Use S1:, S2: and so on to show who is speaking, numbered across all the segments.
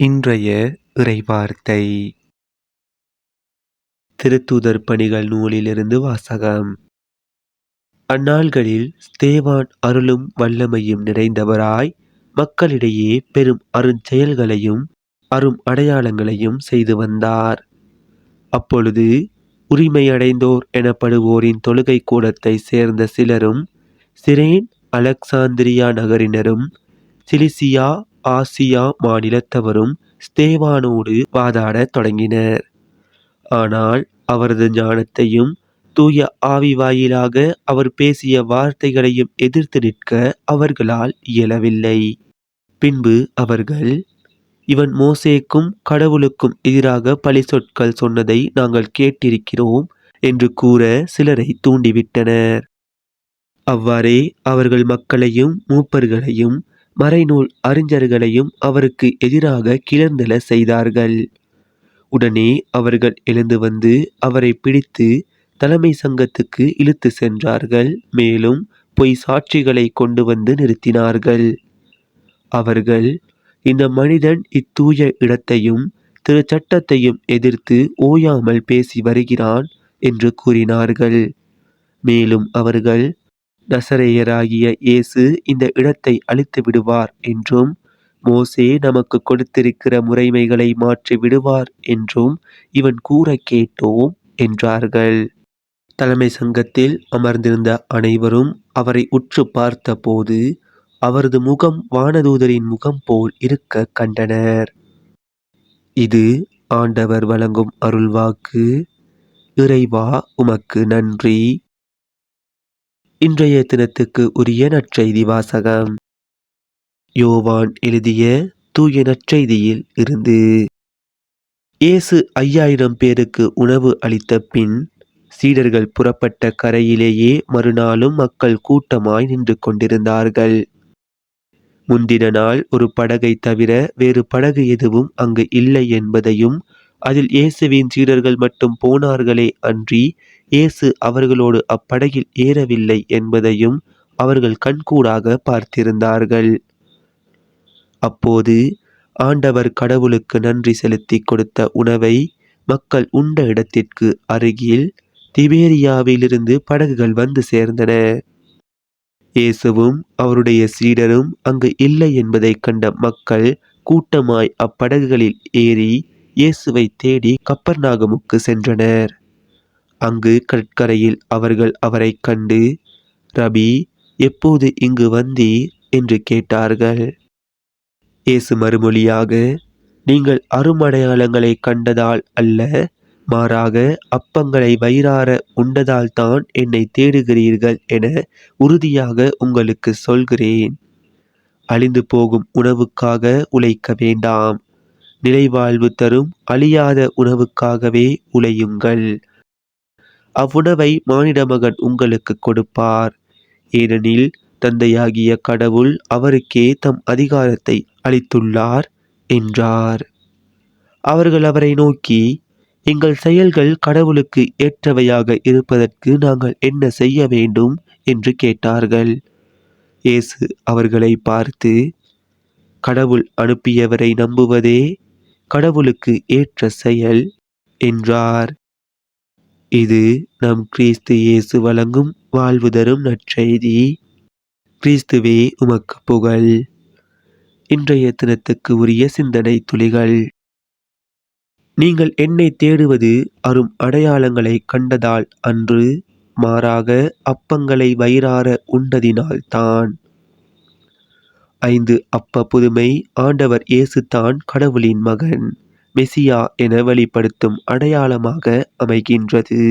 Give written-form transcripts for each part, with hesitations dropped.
S1: இன்றைய இறைவார்த்தை திருத்தூதர் பணிகள் நூலிலிருந்து வாசகம். அந்நாள்களில் ஸ்தேவான் அருளும் வல்லமையும் நிறைந்தவராய் மக்களிடையே பெரும் அருஞ்செயல்களையும் அரும் அடையாளங்களையும் செய்து வந்தார். அப்பொழுது உரிமையடைந்தோர் எனப்படுவோரின் தொழுகை கூடத்தை சேர்ந்த சிலரும் சிரேன் அலெக்சாந்திரியா நகரினரும் சிலிசியா ஆசியா மாநிலத்தவரும் ஸ்தேவானோடு வாதாடத் தொடங்கினர். ஆனால் அவரது ஞானத்தையும் தூய ஆவி வாயிலாக அவர் பேசிய வார்த்தைகளையும் எதிர்த்து நிற்க அவர்களால் இயலவில்லை. பின்பு அவர்கள், இவன் மோசேக்கும் கடவுளுக்கும் எதிராக பழி சொற்கள் சொன்னதை நாங்கள் கேட்டிருக்கிறோம் என்று கூற சிலரை தூண்டிவிட்டனர். அவ்வாறே அவர்கள் மக்களையும் மூப்பர்களையும் மறைநூல் அறிஞர்களையும் அவருக்கு எதிராக கிளர்ந்தெழ செய்தார்கள். உடனே அவர்கள் எழுந்து வந்து அவரை பிடித்து தலைமை சங்கத்துக்கு இழுத்து சென்றார்கள். மேலும் பொய் சாட்சிகளை கொண்டு வந்து நிறுத்தினார்கள். அவர்கள், இந்த மனிதன் இத்தூய இடத்தையும் திருச்சட்டத்தையும் எதிர்த்து ஓயாமல் பேசி வருகிறான் என்று கூறினார்கள். மேலும் அவர்கள், நசரேயராகிய இயேசு இந்த இடத்தை அழித்து விடுவார் என்றும் மோசே நமக்கு கொடுத்திருக்கிற முறைமைகளை மாற்றி விடுவார் என்றும் இவன் கூற கேட்டோம் என்றார்கள். தலைமை சங்கத்தில் அமர்ந்திருந்த அனைவரும் அவரை உற்று பார்த்தபோது அவரது முகம் வானதூதரின் முகம் போல் இருக்க கண்டனர். இது ஆண்டவர் வழங்கும் அருள்வாக்கு. இறைவா உமக்கு நன்றி. இன்றைய தினத்துக்கு உரிய நற்செய்தி வாசகம். யோவான் எழுதிய தூய நற்செய்தியில் இருந்து. இயேசு 5000 பேருக்கு உணவு அளித்த பின் சீடர்கள் புறப்பட்ட கரையிலேயே மறுநாளும் மக்கள் கூட்டமாய் நின்று கொண்டிருந்தார்கள். முந்தின நாள் ஒரு படகை தவிர வேறு படகு எதுவும் அங்கு இல்லை என்பதையும் அதில் இயேசுவின் சீடர்கள் மட்டும் போனார்களே அன்றி இயேசு அவர்களோடு அப்படகில் ஏறவில்லை என்பதையும் அவர்கள் கண்கூடாக பார்த்திருந்தார்கள். அப்போது ஆண்டவர் கடவுளுக்கு நன்றி செலுத்தி கொடுத்த உணவை மக்கள் உண்ட இடத்திற்கு அருகில் திபேரியாவிலிருந்து படகுகள் வந்து சேர்ந்தன. இயேசுவும் அவருடைய சீடரும் அங்கு இல்லை என்பதை கண்ட மக்கள் கூட்டமாய் அப்படகுகளில் ஏறி இயேசுவை தேடி கப்பர்நாகமுக்கு சென்றனர். அங்கு கடற்கரையில் அவர்கள் அவரை கண்டு, ரபி, எப்போது இங்கு வந்தீர் என்று கேட்டார்கள். இயேசு மறுமொழியாக, நீங்கள் அருமடையாளங்களை கண்டதால் அல்ல, மாறாக அப்பங்களை வயிறார உண்டதால் தான் என்னை தேடுகிறீர்கள் என உறுதியாக உங்களுக்கு சொல்கிறேன். அழிந்து போகும் உணவுக்காக உழைக்க வேண்டாம், நிலைவாழ்வு தரும் அழியாத உணவுக்காகவே உழையுங்கள். அவ்வுணவை மானிட மகன் உங்களுக்கு கொடுப்பார். ஏனெனில் தந்தையாகிய கடவுள் அவருக்கே தம் அதிகாரத்தை அளித்துள்ளார் என்றார். அவர்கள் அவரை நோக்கி, எங்கள் செயல்கள் கடவுளுக்கு ஏற்றவையாக இருப்பதற்கு நாங்கள் என்ன செய்ய வேண்டும் என்று கேட்டார்கள். இயேசு அவர்களை பார்த்து, கடவுள் அனுப்பியவரை நம்புவதே கடவுளுக்கு ஏற்ற செயல் என்றார். இது நம் கிறிஸ்து இயேசு வழங்கும் வாழ்வு தரும் நற்செய்தி. கிறிஸ்துவே உமக்கு புகழ். இன்றைய தினத்துக்கு உரிய சிந்தனை துளிகள். நீங்கள் என்னை தேடுவது அரும் அடையாளங்களை கண்டதால் அன்று, மாறாக அப்பங்களை வயிறார உண்டதினால் தான். 5 அப்ப புதுமை. ஆண்டவர் இயேசு தான் கடவுளின் மகன், மெசியா என வெளிப்படுத்தும் அடையாளமாக அமைகின்றது.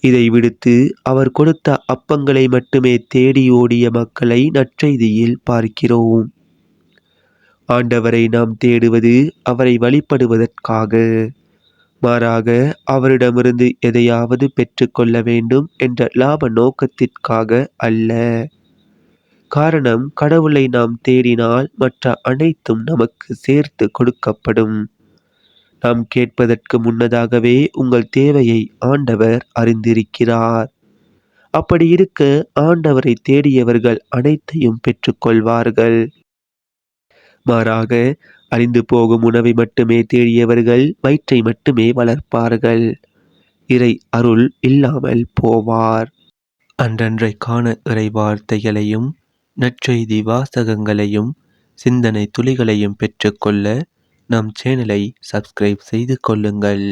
S1: இதை விடுத்து அவர் கொடுத்த அப்பங்களை மட்டுமே தேடி ஓடிய மக்களை நற்செய்தியில் பார்க்கிறோம். ஆண்டவரை நாம் தேடுவது அவரை வழிபடுவதற்காக, மாறாக அவரிடமிருந்து எதையாவது பெற்றுக்கொள்ள வேண்டும் என்ற லாப நோக்கத்திற்காக அல்ல. காரணம், கடவுளை நாம் தேடினால் மற்ற அனைத்தும் நமக்கு சேர்த்து கொடுக்கப்படும். நாம் கேட்பதற்கு முன்னதாகவே உங்கள் தேவையை ஆண்டவர் அறிந்திருக்கிறார். அப்படி இருக்க ஆண்டவரை தேடியவர்கள் அனைத்தையும் பெற்றுக்கொள்வார்கள். மாறாக அழிந்து போகும் உணவை மட்டுமே தேடியவர்கள் வயிற்றை மட்டுமே வளர்ப்பார்கள். இறை அருள் இல்லாமல் போவார். அன்றன்றைக்கான இறை வார்த்தைகளையும் நற்செய்தி வாசகங்களையும் சிந்தனை துளிகளையும் பெற்றுக்கொள்ள நம் சேனலை சப்ஸ்கிரைப் செய்து கொள்ளுங்கள்.